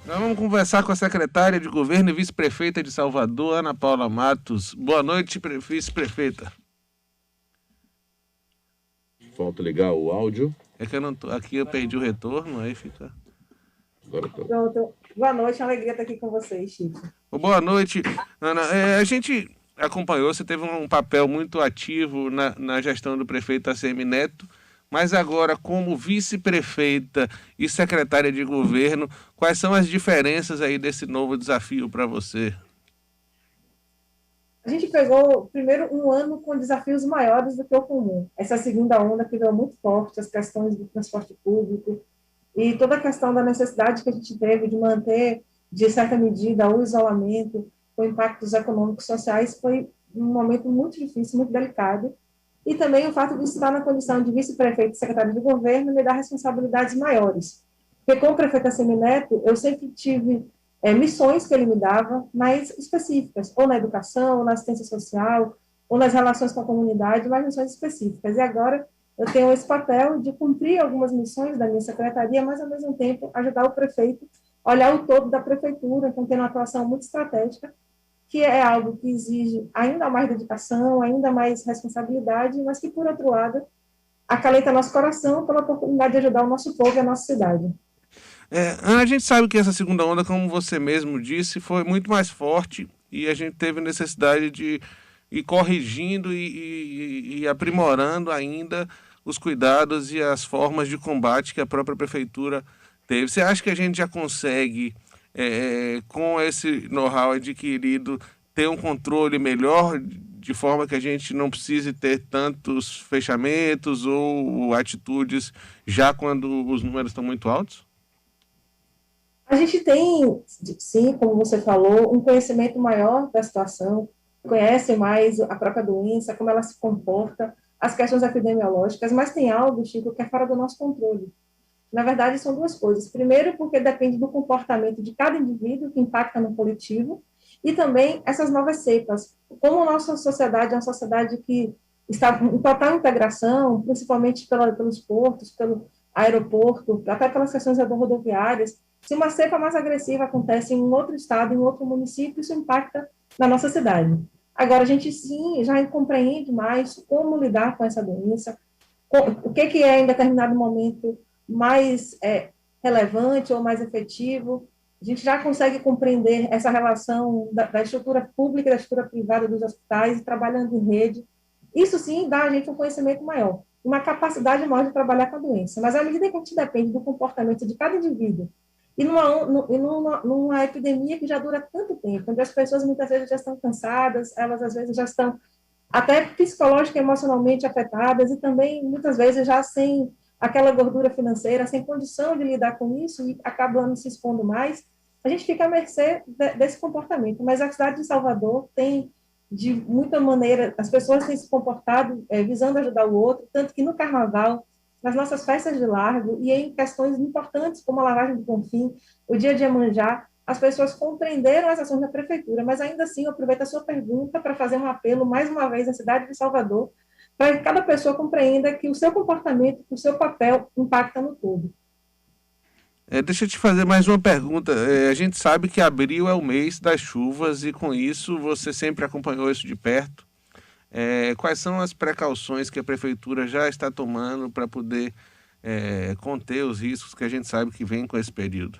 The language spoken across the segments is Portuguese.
Nós vamos conversar com a secretária de Governo e vice-prefeita de Salvador, Ana Paula Matos. Boa noite, vice-prefeita. Falta ligar o áudio. É que eu não tô, aqui eu perdi o retorno, aí fica. Agora tá. Pronto. Boa noite, é uma alegria estar aqui com vocês, Chico. Boa noite, Ana. A gente acompanhou, você teve um papel muito ativo na gestão do prefeito ACM Neto, mas agora, como vice-prefeita e secretária de governo, quais são as diferenças aí desse novo desafio para você? A gente pegou, primeiro, um ano com desafios maiores do que o comum. Essa segunda onda que veio muito forte, as questões do transporte público e toda a questão da necessidade que a gente teve de manter, de certa medida, o isolamento, com impactos econômicos e sociais, foi um momento muito difícil, muito delicado. E também o fato de estar na condição de vice-prefeito e secretário de governo me dá responsabilidades maiores. Porque, como prefeita Semineto, eu sempre tive missões que ele me dava, mais específicas, ou na educação, ou na assistência social, ou nas relações com a comunidade, mas missões específicas. E agora eu tenho esse papel de cumprir algumas missões da minha secretaria, mas, ao mesmo tempo, ajudar o prefeito a olhar o todo da prefeitura, então, tendo uma atuação muito estratégica, que é algo que exige ainda mais dedicação, ainda mais responsabilidade, mas que, por outro lado, acalenta nosso coração pela oportunidade de ajudar o nosso povo e a nossa cidade. A gente sabe que essa segunda onda, como você mesmo disse, foi muito mais forte e a gente teve necessidade de ir corrigindo e aprimorando ainda os cuidados e as formas de combate que a própria prefeitura teve. Você acha que a gente já consegue, com esse know-how adquirido, ter um controle melhor, de forma que a gente não precise ter tantos fechamentos ou atitudes já quando os números estão muito altos? A gente tem, sim, como você falou, um conhecimento maior da situação, conhece mais a própria doença, como ela se comporta, as questões epidemiológicas, mas tem algo, Chico, que é fora do nosso controle. Na verdade, são duas coisas. Primeiro, porque depende do comportamento de cada indivíduo, que impacta no coletivo, e também essas novas cepas. Como a nossa sociedade é uma sociedade que está em total integração, principalmente pelos portos, pelo aeroporto, até pelas questões rodoviárias, se uma cepa mais agressiva acontece em um outro estado, em outro município, isso impacta na nossa cidade. Agora, a gente sim já compreende mais como lidar com essa doença, o que é em determinado momento mais relevante ou mais efetivo. A gente já consegue compreender essa relação da estrutura pública e da estrutura privada dos hospitais, trabalhando em rede. Isso sim dá a gente um conhecimento maior, uma capacidade maior de trabalhar com a doença. Mas à medida que a gente depende do comportamento de cada indivíduo, numa epidemia que já dura tanto tempo, onde as pessoas muitas vezes já estão cansadas, elas às vezes já estão até psicológica e emocionalmente afetadas e também muitas vezes já sem aquela gordura financeira, sem condição de lidar com isso e acabando se expondo mais, a gente fica à mercê desse comportamento. Mas a cidade de Salvador tem, de muita maneira, as pessoas têm se comportado visando ajudar o outro, tanto que no carnaval, nas nossas festas de largo e em questões importantes como a lavagem do Bonfim, o dia de Iemanjá, as pessoas compreenderam as ações da prefeitura, mas ainda assim eu aproveito a sua pergunta para fazer um apelo mais uma vez à cidade de Salvador, para que cada pessoa compreenda que o seu comportamento, o seu papel impacta no todo. Deixa eu te fazer mais uma pergunta. A gente sabe que abril é o mês das chuvas e com isso você sempre acompanhou isso de perto. Quais são as precauções que a prefeitura já está tomando para poder conter os riscos que a gente sabe que vem com esse período?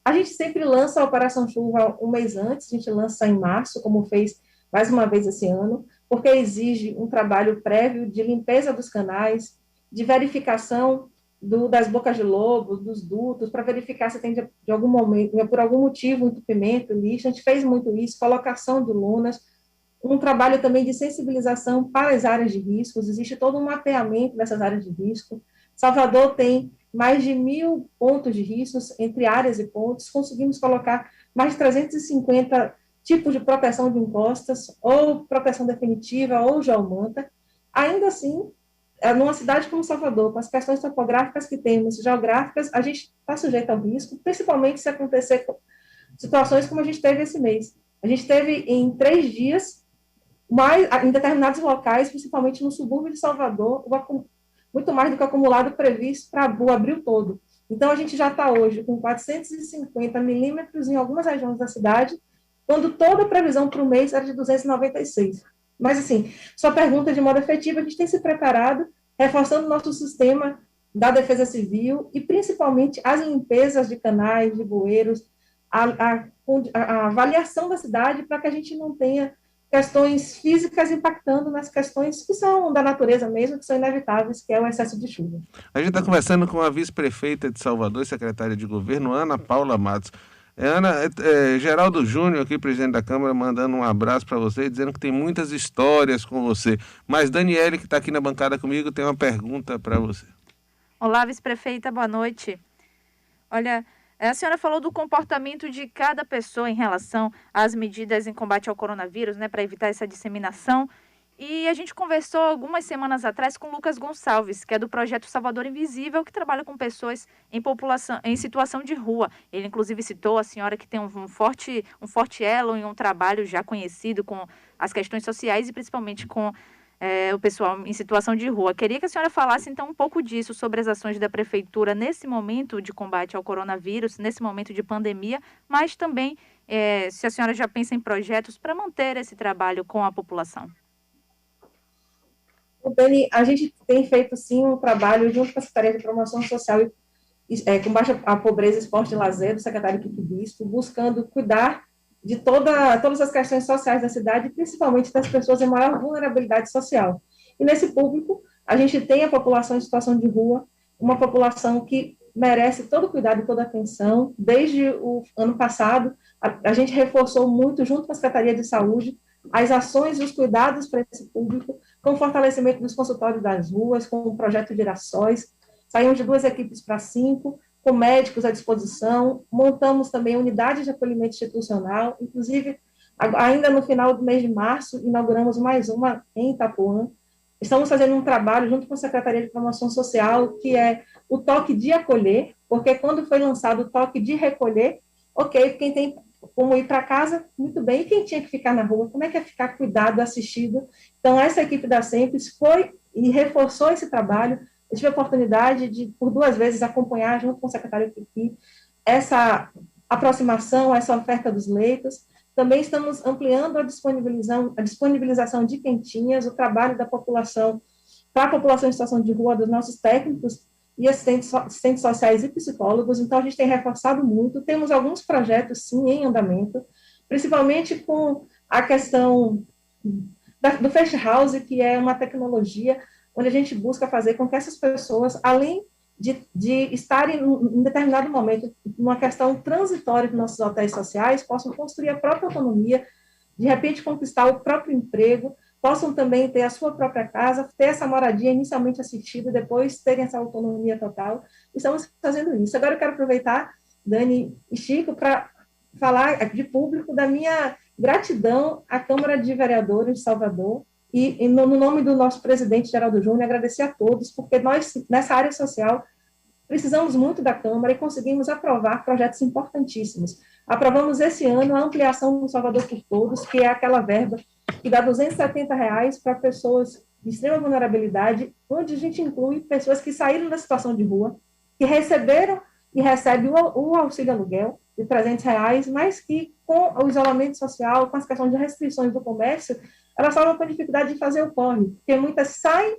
A gente sempre lança a Operação Chuva um mês antes, a gente lança em março, como fez mais uma vez esse ano, porque exige um trabalho prévio de limpeza dos canais, de verificação das bocas de lobo, dos dutos, para verificar se tem de algum momento, por algum motivo, entupimento, lixo. A gente fez muito isso, colocação de lunas, um trabalho também de sensibilização para as áreas de riscos, existe todo um mapeamento dessas áreas de risco. Salvador tem mais de 1.000 pontos de riscos entre áreas e pontos, conseguimos colocar mais de 350 tipos de proteção de encostas, ou proteção definitiva, ou geomanta. Ainda assim, numa cidade como Salvador, com as questões topográficas que temos, geográficas, a gente está sujeito ao risco, principalmente se acontecer situações como a gente teve esse mês. A gente teve em 3 dias mas em determinados locais, principalmente no subúrbio de Salvador, muito mais do que o acumulado previsto para o abril todo. Então, a gente já está hoje com 450 milímetros em algumas regiões da cidade, quando toda a previsão para o mês era de 296. Mas, assim, sua pergunta de modo efetivo, a gente tem se preparado, reforçando o nosso sistema da Defesa Civil e, principalmente, as limpezas de canais, de bueiros, a avaliação da cidade para que a gente não tenha questões físicas impactando nas questões que são da natureza mesmo, que são inevitáveis, que é o excesso de chuva. A gente está conversando com a vice-prefeita de Salvador e secretária de governo, Ana Paula Matos. Ana, Geraldo Júnior, aqui, presidente da Câmara, mandando um abraço para você, dizendo que tem muitas histórias com você. Mas Daniele, que está aqui na bancada comigo, tem uma pergunta para você. Olá, vice-prefeita, boa noite. Olha, a senhora falou do comportamento de cada pessoa em relação às medidas em combate ao coronavírus, né, para evitar essa disseminação. E a gente conversou algumas semanas atrás com o Lucas Gonçalves, que é do projeto Salvador Invisível, que trabalha com pessoas em situação de rua. Ele, inclusive, citou a senhora que tem um forte elo em um trabalho já conhecido com as questões sociais e principalmente com o pessoal em situação de rua. Queria que a senhora falasse, então, um pouco disso, sobre as ações da Prefeitura nesse momento de combate ao coronavírus, nesse momento de pandemia, mas também se a senhora já pensa em projetos para manter esse trabalho com a população. Dani, a gente tem feito, sim, um trabalho junto com a Secretaria de Promoção Social e Combate à Pobreza, Esporte e Lazer, do secretário Kiko Bispo, buscando cuidar de todas as questões sociais da cidade, principalmente das pessoas em maior vulnerabilidade social. E nesse público, a gente tem a população em situação de rua, uma população que merece todo o cuidado e toda a atenção. Desde o ano passado, a gente reforçou muito, junto com a Secretaria de Saúde, as ações e os cuidados para esse público, com o fortalecimento dos consultórios das ruas, com o projeto Girassóis. Saímos de 2 equipes para 5, com médicos à disposição, montamos também unidades de acolhimento institucional, inclusive, ainda no final do mês de março, inauguramos mais uma em Itapuã. Estamos fazendo um trabalho junto com a Secretaria de Promoção Social, que é o toque de acolher, porque quando foi lançado o toque de recolher, ok, quem tem como ir para casa, muito bem, e quem tinha que ficar na rua, como é que é ficar cuidado, assistido? Então, essa equipe da Sempre foi e reforçou esse trabalho. Eu tive a oportunidade de, por 2 vezes, acompanhar, junto com o secretário Kiki, essa aproximação, essa oferta dos leitos. Também estamos ampliando a disponibilização de quentinhas, o trabalho da população, para a população em situação de rua, dos nossos técnicos e assistentes sociais e psicólogos. Então, a gente tem reforçado muito. Temos alguns projetos, sim, em andamento, principalmente com a questão do Fast House, que é uma tecnologia onde a gente busca fazer com que essas pessoas, além de estarem em determinado momento, numa questão transitória dos nossos hotéis sociais, possam construir a própria autonomia, de repente conquistar o próprio emprego, possam também ter a sua própria casa, ter essa moradia inicialmente assistida, depois terem essa autonomia total. Estamos fazendo isso. Agora eu quero aproveitar, Dani e Chico, para falar de público da minha gratidão à Câmara de Vereadores de Salvador, e no nome do nosso presidente, Geraldo Júnior, agradecer a todos, porque nós, nessa área social, precisamos muito da Câmara e conseguimos aprovar projetos importantíssimos. Aprovamos esse ano a ampliação do Salvador por Todos, que é aquela verba que dá R$270 para pessoas de extrema vulnerabilidade, onde a gente inclui pessoas que saíram da situação de rua, que receberam e recebem o auxílio aluguel de R$300, mas que com o isolamento social, com as questões de restrições do comércio, elas estavam com dificuldade de fazer o corre, porque muitas saem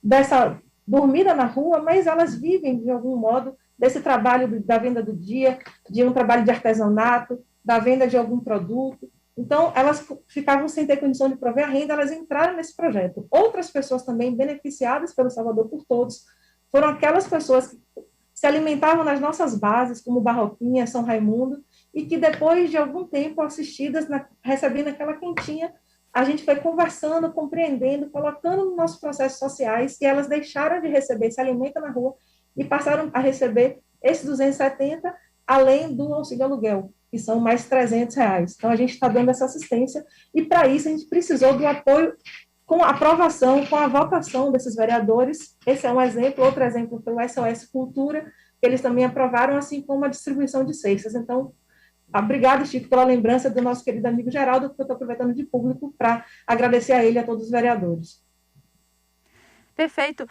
dessa dormida na rua, mas elas vivem, de algum modo, desse trabalho da venda do dia, de um trabalho de artesanato, da venda de algum produto. Então, elas ficavam sem ter condição de prover a renda, elas entraram nesse projeto. Outras pessoas também beneficiadas pelo Salvador por Todos foram aquelas pessoas que se alimentavam nas nossas bases, como Barroquinha, São Raimundo, e que depois de algum tempo assistidas, recebendo aquela quentinha, a gente foi conversando, compreendendo, colocando nos nossos processos sociais, e elas deixaram de receber esse alimento na rua e passaram a receber esses 270, além do auxílio aluguel, que são mais R$300. Então, a gente está dando essa assistência, e para isso a gente precisou do apoio com a aprovação, com a votação desses vereadores. Esse é um exemplo. Outro exemplo foi o SOS Cultura, que eles também aprovaram, assim como a distribuição de cestas. Então, obrigado, Chico, pela lembrança do nosso querido amigo Geraldo, que eu estou aproveitando de público para agradecer a ele e a todos os vereadores. Perfeito.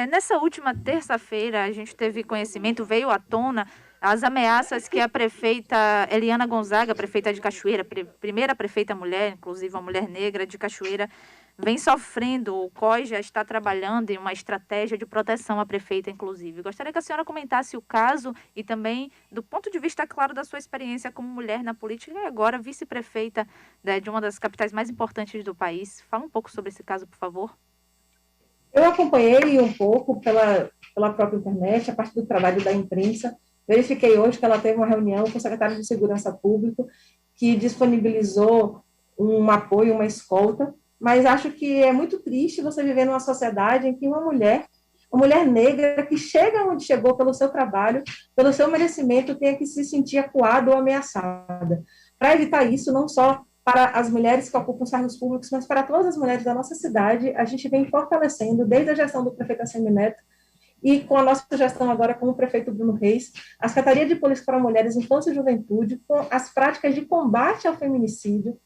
Nessa última terça-feira, a gente teve conhecimento, veio à tona as ameaças que a prefeita Eliana Gonzaga, prefeita de Cachoeira, primeira prefeita mulher, inclusive uma mulher negra de Cachoeira, vem sofrendo. O COI já está trabalhando em uma estratégia de proteção à prefeita, inclusive. Gostaria que a senhora comentasse o caso e também, do ponto de vista, claro, da sua experiência como mulher na política e agora vice-prefeita, né, de uma das capitais mais importantes do país. Fala um pouco sobre esse caso, por favor. Eu acompanhei um pouco pela própria internet, a partir do trabalho da imprensa. Verifiquei hoje que ela teve uma reunião com o secretário de Segurança Pública, que disponibilizou um apoio, uma escolta, mas acho que é muito triste você viver numa sociedade em que uma mulher negra, que chega onde chegou pelo seu trabalho, pelo seu merecimento, tenha que se sentir acuada ou ameaçada. Para evitar isso, não só para as mulheres que ocupam os cargos públicos, mas para todas as mulheres da nossa cidade, a gente vem fortalecendo, desde a gestão do prefeito Assemineto, e com a nossa gestão agora como o prefeito Bruno Reis, a Secretaria de Polícia para Mulheres, Infância e Juventude, com as práticas de combate ao feminicídio,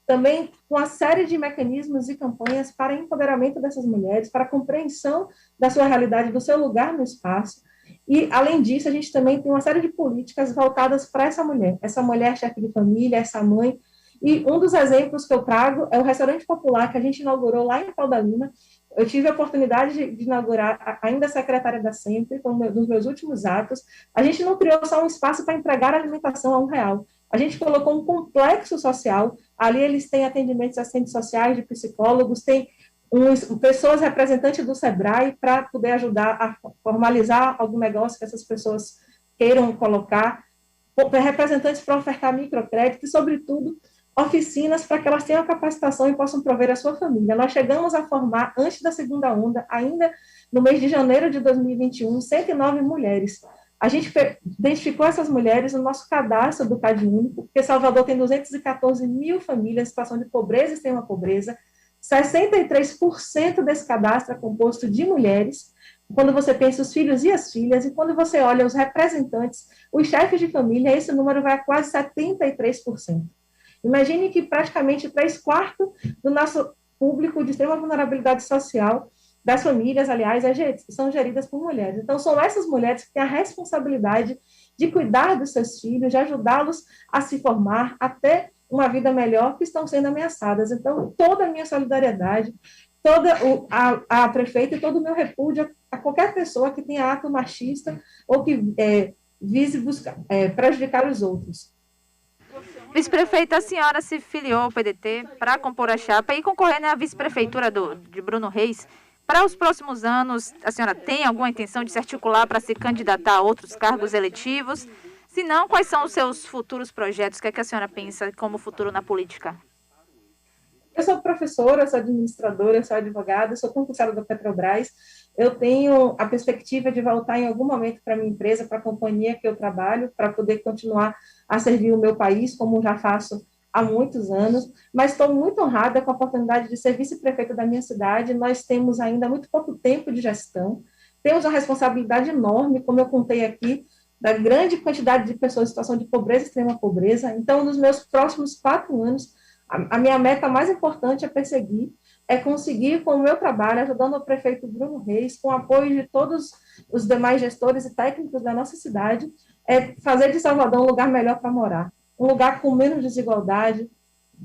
também com a série de mecanismos e campanhas para empoderamento dessas mulheres, para a compreensão da sua realidade, do seu lugar no espaço. E, além disso, a gente também tem uma série de políticas voltadas para essa mulher chefe de família, essa mãe. E um dos exemplos que eu trago é o restaurante popular que a gente inaugurou lá em Pau da Lima. Eu tive a oportunidade de inaugurar, ainda secretária da Sempre, nos meus últimos atos. A gente não criou só um espaço para entregar alimentação a R$1. A gente colocou um complexo social. Ali eles têm atendimentos assistentes sociais, de psicólogos, tem pessoas representantes do SEBRAE para poder ajudar a formalizar algum negócio que essas pessoas queiram colocar, representantes para ofertar microcrédito e, sobretudo, oficinas para que elas tenham capacitação e possam prover a sua família. Nós chegamos a formar, antes da segunda onda, ainda no mês de janeiro de 2021, 109 mulheres. A gente identificou essas mulheres no nosso cadastro do CadÚnico, porque Salvador tem 214 mil famílias em situação de pobreza e extrema pobreza. 63% desse cadastro é composto de mulheres. Quando você pensa os filhos e as filhas, e quando você olha os representantes, os chefes de família, esse número vai a quase 73%. Imagine que praticamente 3/4 do nosso público de extrema vulnerabilidade social, das famílias, aliás, são geridas por mulheres. Então, são essas mulheres que têm a responsabilidade de cuidar dos seus filhos, de ajudá-los a se formar, a ter uma vida melhor, que estão sendo ameaçadas. Então, toda a minha solidariedade, toda a prefeita e todo o meu repúdio a qualquer pessoa que tenha ato machista ou que vise prejudicar os outros. Vice-prefeita, a senhora se filiou ao PDT para compor a chapa e concorrer na vice-prefeitura de Bruno Reis. Para os próximos anos, a senhora tem alguma intenção de se articular para se candidatar a outros cargos eletivos? Se não, quais são os seus futuros projetos? O que é que a senhora pensa como futuro na política? Eu sou professora, sou administradora, sou advogada, sou concursada da Petrobras. Eu tenho a perspectiva de voltar em algum momento para a minha empresa, para a companhia que eu trabalho, para poder continuar a servir o meu país, como já faço há muitos anos, mas estou muito honrada com a oportunidade de ser vice-prefeita da minha cidade. Nós temos ainda muito pouco tempo de gestão, temos uma responsabilidade enorme, como eu contei aqui, da grande quantidade de pessoas em situação de pobreza e extrema pobreza. Então, nos meus próximos 4 anos, a minha meta mais importante a perseguir é conseguir, com o meu trabalho, ajudando o prefeito Bruno Reis, com o apoio de todos os demais gestores e técnicos da nossa cidade, fazer de Salvador um lugar melhor para morar, um lugar com menos desigualdade,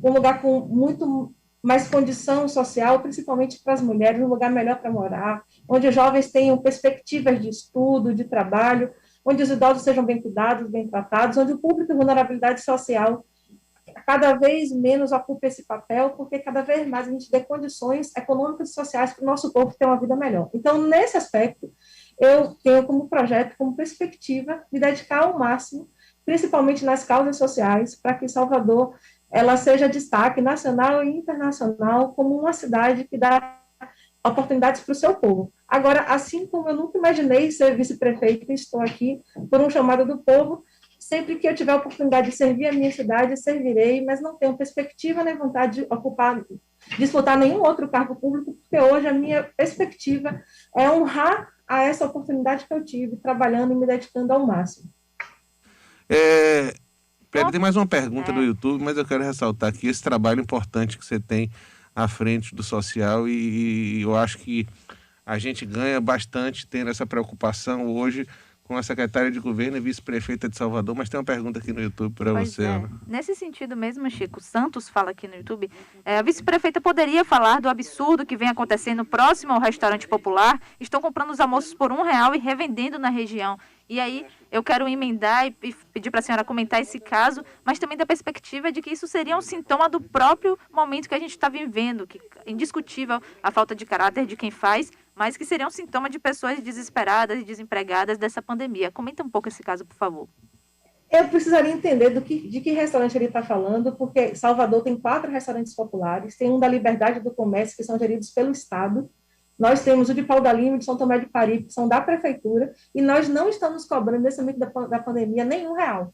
um lugar com muito mais condição social, principalmente para as mulheres, um lugar melhor para morar, onde os jovens tenham perspectivas de estudo, de trabalho, onde os idosos sejam bem cuidados, bem tratados, onde o público em vulnerabilidade social cada vez menos ocupa esse papel, porque cada vez mais a gente dê condições econômicas e sociais para o nosso povo ter uma vida melhor. Então, nesse aspecto, eu tenho como projeto, como perspectiva, de dedicar ao máximo, principalmente nas causas sociais, para que Salvador ela seja destaque nacional e internacional como uma cidade que dá oportunidades para o seu povo. Agora, assim como eu nunca imaginei ser vice-prefeita, estou aqui por um chamado do povo. Sempre que eu tiver a oportunidade de servir a minha cidade, servirei, mas não tenho perspectiva nem vontade de disputar nenhum outro cargo público, porque hoje a minha perspectiva é honrar a essa oportunidade que eu tive, trabalhando e me dedicando ao máximo. Pedro, tem mais uma pergunta do YouTube, mas eu quero ressaltar aqui esse trabalho importante que você tem à frente do social e eu acho que A gente ganha bastante tendo essa preocupação hoje com a secretária de governo e vice-prefeita de Salvador, mas tem uma pergunta aqui no YouTube para você, Ana. Nesse sentido mesmo, Chico, Santos fala aqui no YouTube, a vice-prefeita poderia falar do absurdo que vem acontecendo próximo ao restaurante popular, estão comprando os almoços por R$1 e revendendo na região. E aí eu quero emendar e pedir para a senhora comentar esse caso, mas também da perspectiva de que isso seria um sintoma do próprio momento que a gente está vivendo, que é indiscutível a falta de caráter de quem faz, mas que seria um sintoma de pessoas desesperadas e desempregadas dessa pandemia. Comenta um pouco esse caso, por favor. Eu precisaria entender de que restaurante ele está falando, porque Salvador tem 4 restaurantes populares, tem um da Liberdade do Comércio, que são geridos pelo Estado, nós temos o de Pau da Lima e de São Tomé de Paripe, que são da Prefeitura, e nós não estamos cobrando, nesse momento da pandemia, nenhum real.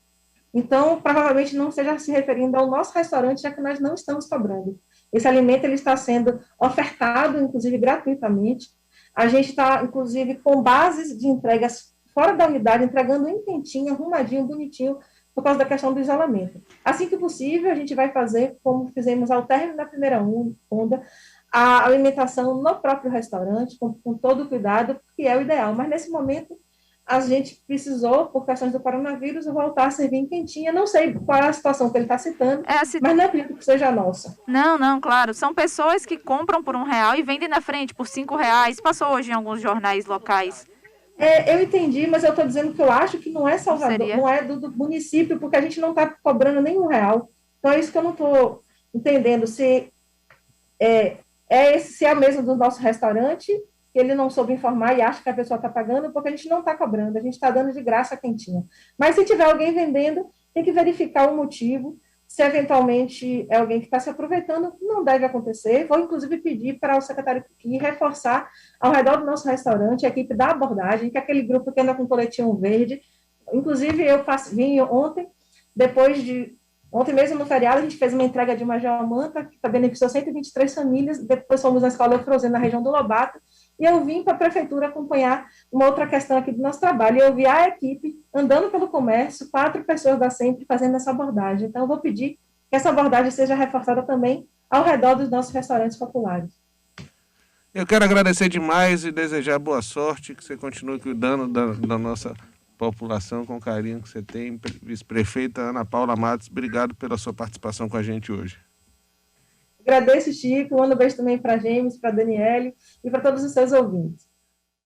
Então, provavelmente não esteja se referindo ao nosso restaurante, já que nós não estamos cobrando. Esse alimento ele está sendo ofertado, inclusive, gratuitamente. A gente está, inclusive, com bases de entregas fora da unidade, entregando em quentinho, arrumadinho, bonitinho, por causa da questão do isolamento. Assim que possível, a gente vai fazer, como fizemos ao término da primeira onda, a alimentação no próprio restaurante, com todo o cuidado, que é o ideal. Mas, nesse momento, a gente precisou, por questões do coronavírus, voltar a servir em quentinha. Não sei qual é a situação que ele está citando, mas não acredito que seja a nossa. Não, claro. São pessoas que compram por R$1 e vendem na frente por R$5. Passou hoje em alguns jornais locais. Eu entendi, mas eu estou dizendo que eu acho que não é Salvador, não é do município, porque a gente não está cobrando nenhum real. Então, é isso que eu não estou entendendo, se é a mesa do nosso restaurante, que ele não soube informar e acha que a pessoa está pagando, porque a gente não está cobrando, a gente está dando de graça a quentinha. Mas se tiver alguém vendendo, tem que verificar o motivo, se eventualmente é alguém que está se aproveitando, não deve acontecer. Vou, inclusive, pedir para o secretário aqui reforçar ao redor do nosso restaurante a equipe da abordagem, que é aquele grupo que anda com coletinho verde. Inclusive, eu vim ontem, ontem mesmo no feriado, a gente fez uma entrega de uma geomanta que beneficiou 123 famílias, depois fomos na escola Eufrosina, na região do Lobato, e eu vim para a prefeitura acompanhar uma outra questão aqui do nosso trabalho, e eu vi a equipe andando pelo comércio, 4 pessoas da Sempre fazendo essa abordagem. Então, eu vou pedir que essa abordagem seja reforçada também ao redor dos nossos restaurantes populares. Eu quero agradecer demais e desejar boa sorte, que você continue cuidando da nossa população com o carinho que você tem. Vice-prefeita Ana Paula Matos, obrigado pela sua participação com a gente hoje. Agradeço, Chico. Mando um beijo também para a James, para a Daniele e para todos os seus ouvintes.